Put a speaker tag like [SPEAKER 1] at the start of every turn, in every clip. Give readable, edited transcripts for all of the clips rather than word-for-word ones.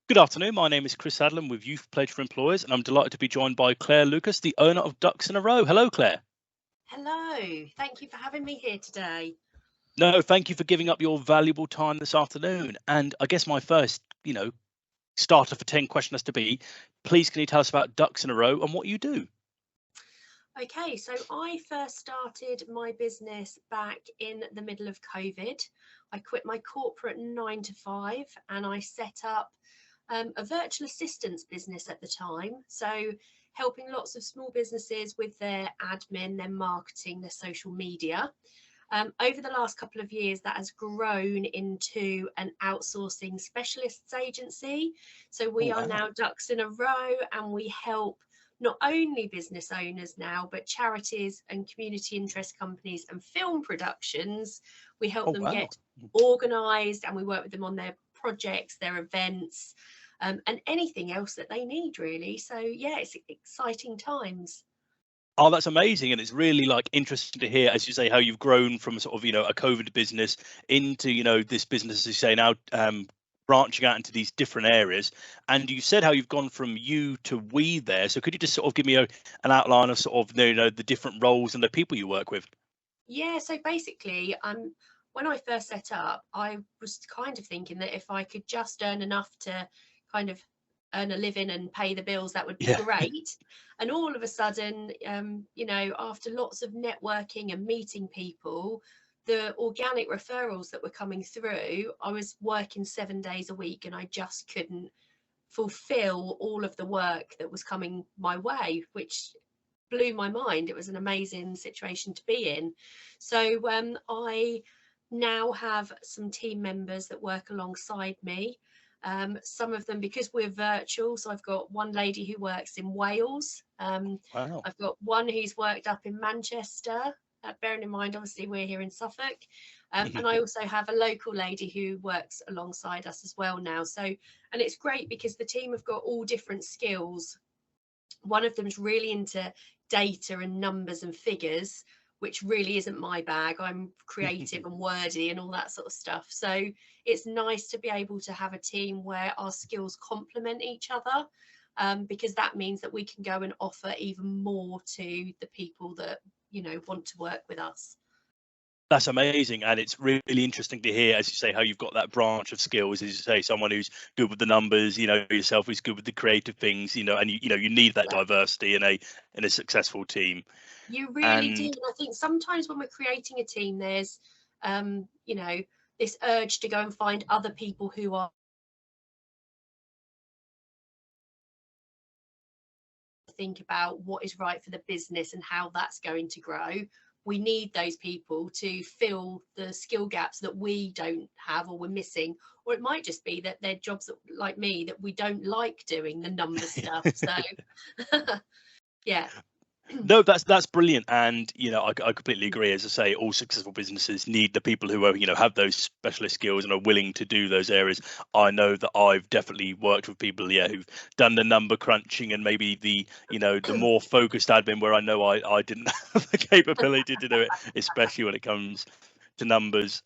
[SPEAKER 1] Good afternoon. My name is Chris Adlam with Youth Pledge for Employers, and I'm delighted to be joined by Claire Lucas, the owner of Ducks in a Row. Hello, Claire.
[SPEAKER 2] Hello, thank you for having me here today.
[SPEAKER 1] No, thank you for giving up your valuable time this afternoon. And I guess my first, starter for 10 question has to be, please can you tell us about Ducks in a Row and what you do?
[SPEAKER 2] Okay, so I first started my business back in the middle of COVID. I quit my corporate 9 to 5 and I set up a virtual assistance business at the time. So helping lots of small businesses with their admin, their marketing, their social media. Over the last couple of years, that has grown into an outsourcing specialists agency. So
[SPEAKER 1] Oh,
[SPEAKER 2] we are
[SPEAKER 1] wow.
[SPEAKER 2] now Ducks in a Row, and we help not only business owners now, but charities and community interest companies and film productions. We help
[SPEAKER 1] Oh,
[SPEAKER 2] them
[SPEAKER 1] wow.
[SPEAKER 2] get organised, and we work with them on their projects, their events, and anything else that they need, really. So, yeah, it's exciting times.
[SPEAKER 1] Oh, that's amazing. And it's really like interesting to hear, as you say, how you've grown from sort of, a COVID business into, this business, as you say, now branching out into these different areas. And you said how you've gone from you to we there. So could you just sort of give me an outline of sort of, the different roles and the people you work with?
[SPEAKER 2] Yeah, so basically, when I first set up, I was kind of thinking that if I could just earn enough to kind of earn a living and pay the bills, that would be
[SPEAKER 1] Yeah.
[SPEAKER 2] great. And all of a sudden, after lots of networking and meeting people, the organic referrals that were coming through, I was working 7 days a week and I just couldn't fulfill all of the work that was coming my way, which blew my mind. It was an amazing situation to be in. So I now have some team members that work alongside me. Some of them, because we're virtual, so I've got one lady who works in Wales.
[SPEAKER 1] Wow.
[SPEAKER 2] I've got one who's worked up in Manchester. Bearing in mind, obviously, we're here in Suffolk. And I also have a local lady who works alongside us as well now. So, and it's great because the team have got all different skills. One of them's really into data and numbers and figures, which really isn't my bag. I'm creative and wordy and all that sort of stuff. So it's nice to be able to have a team where our skills complement each other, because that means that we can go and offer even more to the people that want to work with us.
[SPEAKER 1] That's amazing, and it's really interesting to hear, as you say, how you've got that branch of skills. As you say, someone who's good with the numbers, yourself who's good with the creative things, and you need that
[SPEAKER 2] Yeah,
[SPEAKER 1] diversity in a successful team.
[SPEAKER 2] you really do.
[SPEAKER 1] And
[SPEAKER 2] And I think sometimes when we're creating a team, there's um, you know, this urge to go and find other people who are think about what is right for the business and how that's going to grow. We need those people to fill the skill gaps that we don't have or we're missing. Or it might just be that they're jobs that, like me, that we don't like doing the number stuff. So, yeah.
[SPEAKER 1] no, that's brilliant, and I completely agree. As I say, all successful businesses need the people who are have those specialist skills and are willing to do those areas. I know that I've definitely worked with people, who've done the number crunching and maybe the more focused admin where I know I didn't have the capability to do it, especially when it comes to numbers.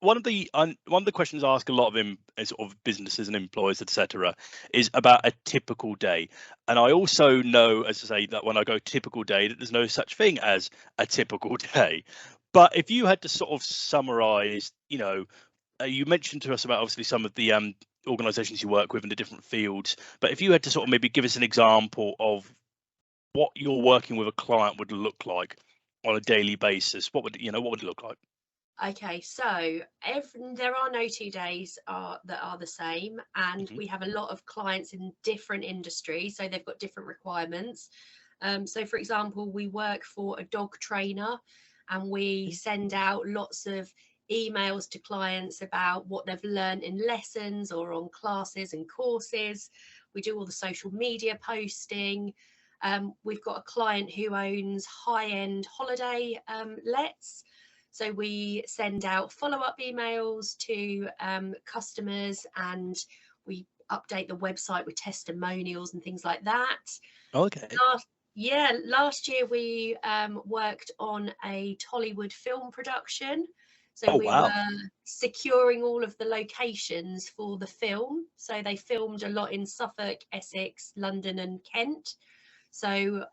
[SPEAKER 1] One of the questions I ask a lot of sort of businesses and employers, etc., is about a typical day. And I also know, as I say, that when I go typical day, that there's no such thing as a typical day. But if you had to sort of summarize, you mentioned to us about obviously some of the organizations you work with in the different fields. But if you had to sort of maybe give us an example of what you're working with a client would look like on a daily basis, what would it look like?
[SPEAKER 2] Okay, so there are no 2 days that are the same, and
[SPEAKER 1] Hmm.
[SPEAKER 2] we have a lot of clients in different industries, so they've got different requirements. So, for example, we work for a dog trainer, and we send out lots of emails to clients about what they've learned in lessons or on classes and courses. We do all the social media posting. We've got a client who owns high-end holiday lets. So we send out follow-up emails to customers, and we update the website with testimonials and things like that.
[SPEAKER 1] Okay.
[SPEAKER 2] Last year we worked on a Tollywood film production. So
[SPEAKER 1] Oh
[SPEAKER 2] we were
[SPEAKER 1] wow.
[SPEAKER 2] securing all of the locations for the film. So they filmed a lot in Suffolk, Essex, London, and Kent. So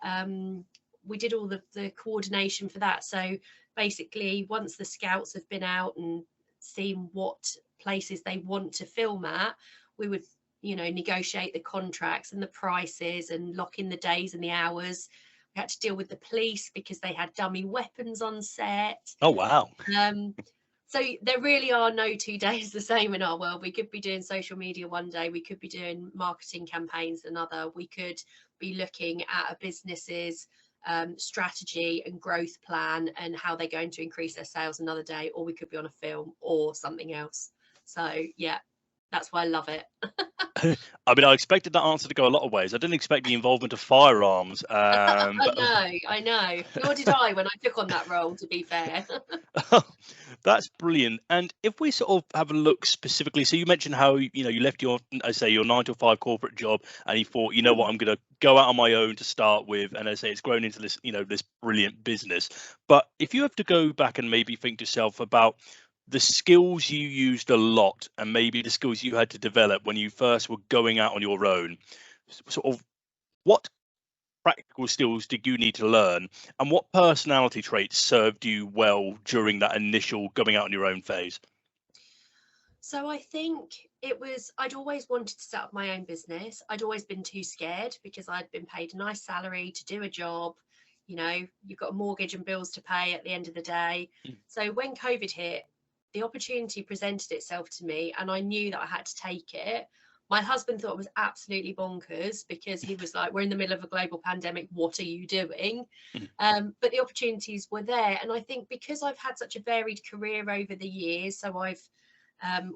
[SPEAKER 2] we did all the coordination for that. So basically, once the scouts have been out and seen what places they want to film at, we would, negotiate the contracts and the prices and lock in the days and the hours. We had to deal with the police because they had dummy weapons on set.
[SPEAKER 1] Oh wow.
[SPEAKER 2] Um, so there really are no 2 days the same in our world. We could be doing social media one day, we could be doing marketing campaigns another, we could be looking at a business's strategy and growth plan and how they're going to increase their sales another day, or we could be on a film or something else. So yeah, that's why I love it.
[SPEAKER 1] I mean, I expected that answer to go a lot of ways. I didn't expect the involvement of firearms, but
[SPEAKER 2] I know. Nor did I when I took on that role, to be fair.
[SPEAKER 1] that's brilliant. And if we sort of have a look specifically, so you mentioned how you left your, I say, your 9 to 5 corporate job, and you thought, you know what, I'm going to go out on my own to start with, and I say it's grown into this, this brilliant business. But if you have to go back and maybe think to yourself about the skills you used a lot, and maybe the skills you had to develop when you first were going out on your own, sort of what practical skills did you need to learn, and what personality traits served you well during that initial going out on your own phase?
[SPEAKER 2] So I think I'd always wanted to set up my own business. I'd always been too scared because I'd been paid a nice salary to do a job. You've got a mortgage and bills to pay at the end of the day.
[SPEAKER 1] Mm.
[SPEAKER 2] So when COVID hit, the opportunity presented itself to me and I knew that I had to take it. My husband thought it was absolutely bonkers because he was like, we're in the middle of a global pandemic. What are you doing?
[SPEAKER 1] Mm.
[SPEAKER 2] But the opportunities were there. And I think because I've had such a varied career over the years, so I've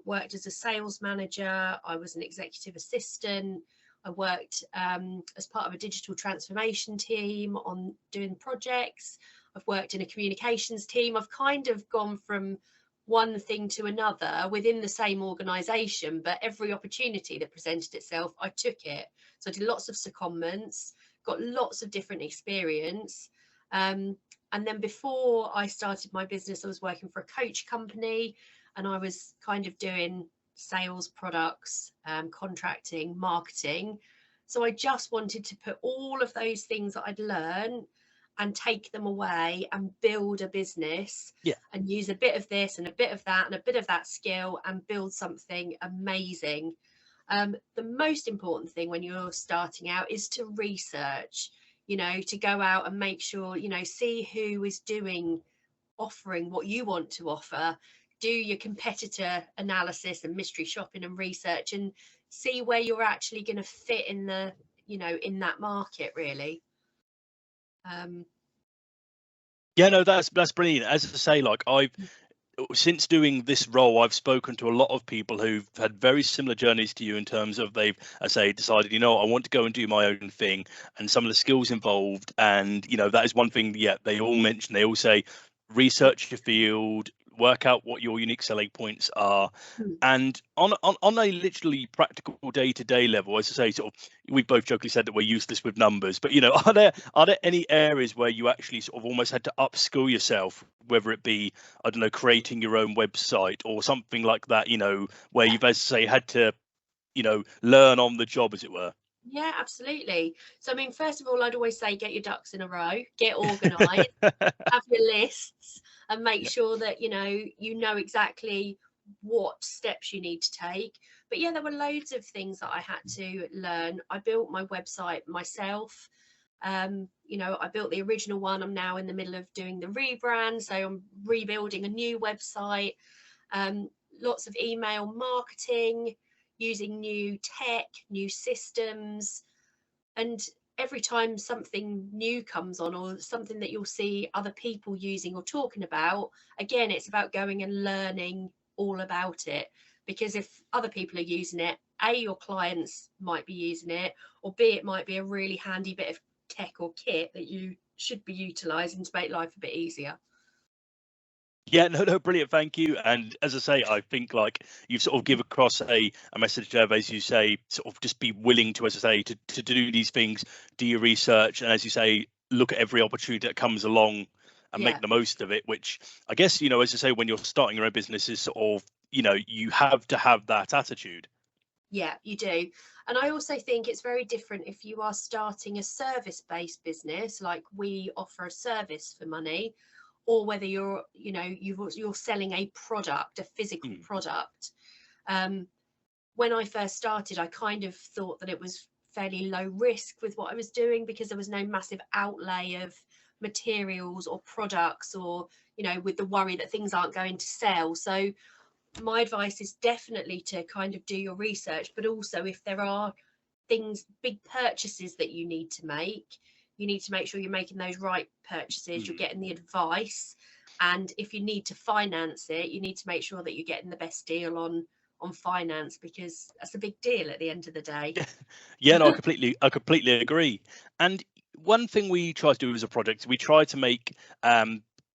[SPEAKER 2] worked as a sales manager, I was an executive assistant, I worked as part of a digital transformation team on doing projects, I've worked in a communications team. I've kind of gone from one thing to another within the same organization, but every opportunity that presented itself, I took it. So I did lots of secondments, got lots of different experience. And then before I started my business, I was working for a coach company and I was kind of doing sales, products, contracting, marketing. So I just wanted to put all of those things that I'd learned and take them away and build a business
[SPEAKER 1] Yeah.
[SPEAKER 2] and use a bit of this and a bit of that and a bit of that skill and build something amazing. The most important thing when you're starting out is to research, to go out and make sure, see who is offering what you want to offer, do your competitor analysis and mystery shopping and research and see where you're actually going to fit in in that market really. um
[SPEAKER 1] Yeah, no, that's brilliant. As I say, like, I've since doing this role, I've spoken to a lot of people who've had very similar journeys to you in terms of they've, I say, decided, I want to go and do my own thing, and some of the skills involved. And, that is one thing, yeah, they all mention, they all say, research your field, work out what your unique selling points are. And on a literally practical day-to-day level, as I say, sort of, we both jokingly said that we're useless with numbers, but are there any areas where you actually sort of almost had to upskill yourself, whether it be, I don't know, creating your own website or something like that, where you've, as I say, had to, learn on the job, as it were?
[SPEAKER 2] Yeah, absolutely. So I mean, first of all, I'd always say get your ducks in a row, get organized, have your lists and make
[SPEAKER 1] Yeah.
[SPEAKER 2] sure that you know exactly what steps you need to take. But yeah, there were loads of things that I had to learn. I built my website myself. I built the original one. I'm now in the middle of doing the rebrand, so I'm rebuilding a new website. um, Lots of email marketing, using new tech, new systems. And every time something new comes on or something that you'll see other people using or talking about, again, it's about going and learning all about it. Because if other people are using it, A, your clients might be using it, or B, it might be a really handy bit of tech or kit that you should be utilizing to make life a bit easier.
[SPEAKER 1] Yeah, no, no, brilliant, thank you. And as I say, I think, like, you've sort of give across a message there, as you say, sort of just be willing to, as I say, to do these things, do your research, and as you say, look at every opportunity that comes along, and make the most of it, which I guess, as I say, when you're starting your own business is sort of, you have to have that attitude.
[SPEAKER 2] Yeah, you do. And I also think it's very different if you are starting a service-based business, like we offer a service for money, or whether you're selling a product, a physical product. When I first started, I kind of thought that it was fairly low risk with what I was doing because there was no massive outlay of materials or products, or with the worry that things aren't going to sell. So my advice is definitely to kind of do your research, but also if there are big purchases that you need to make, you need to make sure you're making those right purchases, you're getting the advice, and if you need to finance it, you need to make sure that you're getting the best deal on finance, because that's a big deal at the end of the day.
[SPEAKER 1] Yeah, no, I completely agree. And one thing we try to do as a project, we try to make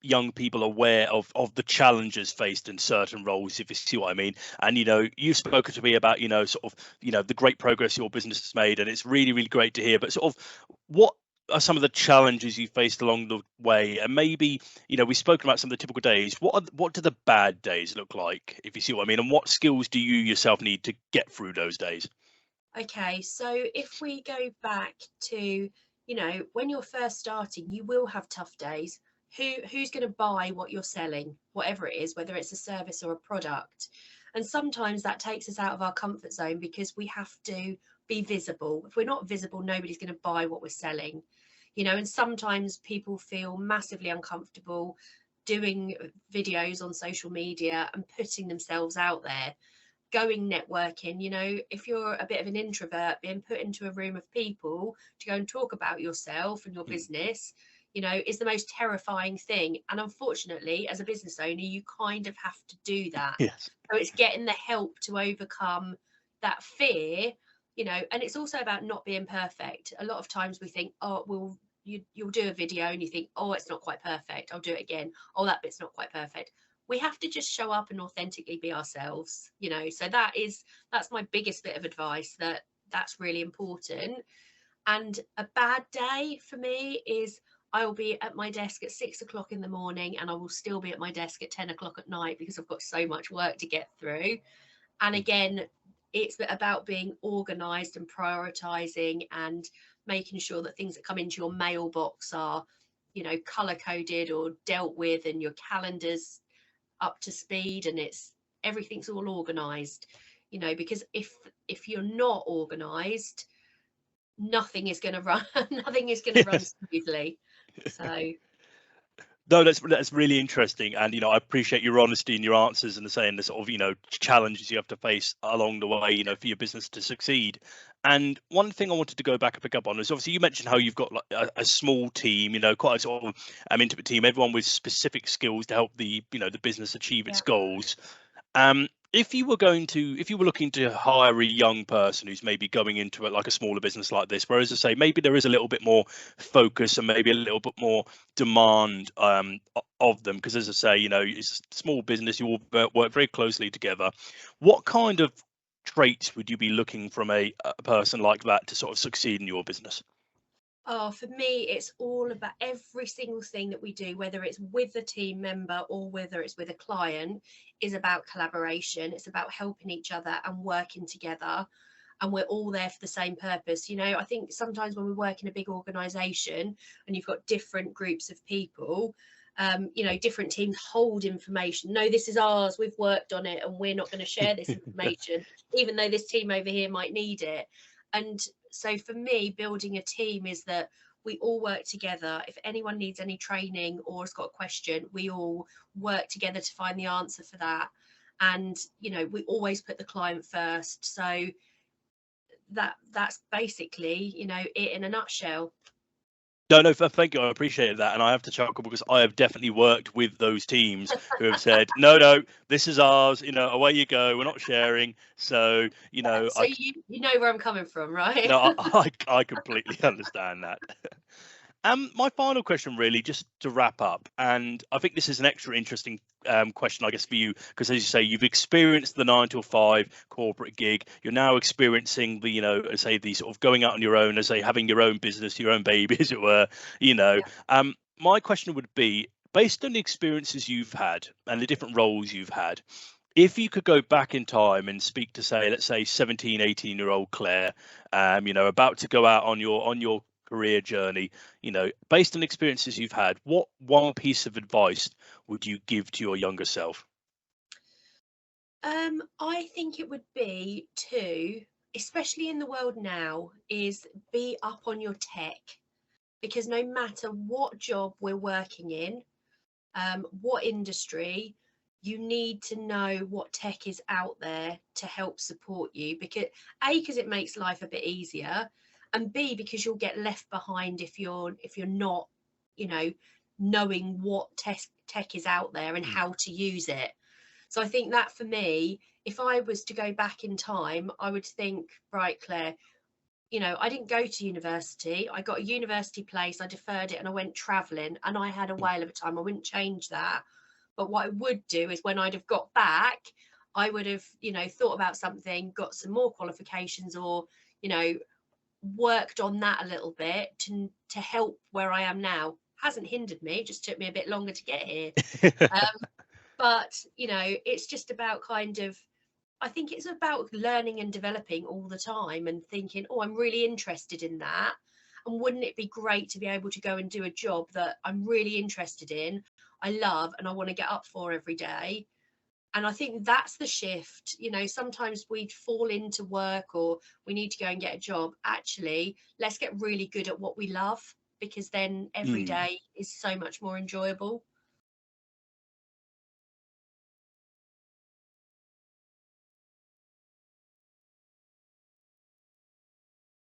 [SPEAKER 1] young people aware of the challenges faced in certain roles, if you see what I mean. And you've spoken to me about sort of the great progress your business has made, and it's really, really great to hear. But sort of what are some of the challenges you faced along the way? And maybe we've spoken about some of the typical days. What do the bad days look like, if you see what I mean? And what skills do you yourself need to get through those days?
[SPEAKER 2] Okay, so if we go back to, when you're first starting, you will have tough days. Who's going to buy what you're selling, whatever it is, whether it's a service or a product? And sometimes that takes us out of our comfort zone because we have to be visible. If we're not visible, nobody's going to buy what we're selling. And sometimes people feel massively uncomfortable doing videos on social media and putting themselves out there, going networking. If you're a bit of an introvert, being put into a room of people to go and talk about yourself and your business, is the most terrifying thing. And unfortunately, as a business owner, you kind of have to do that.
[SPEAKER 1] Yes.
[SPEAKER 2] So it's getting the help to overcome that fear, and it's also about not being perfect. A lot of times we think, oh, you'll do a video and you think, oh, it's not quite perfect, I'll do it again. Oh, that bit's not quite perfect. We have to just show up and authentically be ourselves. So that's my biggest bit of advice, that's really important. And a bad day for me is I will be at my desk at 6 o'clock in the morning and I will still be at my desk at 10 o'clock at night because I've got so much work to get through. And again, it's about being organized and prioritizing and making sure that things that come into your mailbox are color coded or dealt with, and your calendars up to speed, and everything's all organized. Because if you're not organized, nothing is going to run nothing is going to run
[SPEAKER 1] Yes.
[SPEAKER 2] smoothly. So
[SPEAKER 1] No, that's really interesting, and I appreciate your honesty in your answers and the saying the sort of challenges you have to face along the way, for your business to succeed. And one thing I wanted to go back and pick up on is obviously you mentioned how you've got like a small team, quite a sort of intimate team, everyone with specific skills to help the business achieve its
[SPEAKER 2] yeah.
[SPEAKER 1] goals. If you were looking to hire a young person who's maybe going into it like a smaller business like this, whereas I say maybe there is a little bit more focus and maybe a little bit more demand of them, because as I say, it's a small business, you all work very closely together. What kind of traits would you be looking from a person like that to sort of succeed in your business?
[SPEAKER 2] Oh, for me, it's all about every single thing that we do, whether it's with a team member or whether it's with a client, is about collaboration. It's about helping each other and working together. And we're all there for the same purpose. I think sometimes when we work in a big organization and you've got different groups of people, different teams hold information. No, this is ours. We've worked on it and we're not going to share this information, even though this team over here might need it. And so for me, building a team is that we all work together. If anyone needs any training or has got a question, we all work together to find the answer for that. And we always put the client first. So that's basically it in a nutshell.
[SPEAKER 1] No, no, thank you. I appreciate that, and I have to chuckle because I have definitely worked with those teams who have said, "No, no, this is ours. Away you go. We're not sharing." So,
[SPEAKER 2] So you know where I'm coming from, right?
[SPEAKER 1] no, I completely understand that. My final question, really, just to wrap up, and I think this is an extra interesting question, I guess, for you, because as you say, you've experienced the 9 to 5 corporate gig. You're now experiencing the, as say, the sort of going out on your own, as say, having your own business, your own baby, as it were.
[SPEAKER 2] Yeah.
[SPEAKER 1] My question would be, based on the experiences you've had and the different roles you've had, if you could go back in time and speak to, say, let's say 17, 18-year-old Claire, about to go out on your career journey, based on experiences you've had, what one piece of advice would you give to your younger self?
[SPEAKER 2] I think it would be to, especially in the world now, is be up on your tech, because no matter what job we're working in, what industry, you need to know what tech is out there to help support you, because A, because it makes life a bit easier, and B, because you'll get left behind if you're not, you know, knowing what tech is out there and
[SPEAKER 1] Mm.
[SPEAKER 2] how to use it. So I think that for me, if I was to go back in time, I would think, right, Claire, I didn't go to university. I got a university place, I deferred it, and I went traveling, and I had a
[SPEAKER 1] Mm.
[SPEAKER 2] whale of a time. I wouldn't change that. But what I would do is when I'd have got back, I would have, thought about something, got some more qualifications, or, you know, worked on that a little bit to help where I am now. Hasn't hindered me, it just took me a bit longer to get here. But, it's just about kind of, I think it's about learning and developing all the time and thinking, oh, I'm really interested in that. And wouldn't it be great to be able to go and do a job that I'm really interested in, I love, and I want to get up for every day? And I think that's the shift. Sometimes we fall into work, or we need to go and get a job. Actually, let's get really good at what we love, because then every
[SPEAKER 1] Mm.
[SPEAKER 2] day is so much more enjoyable.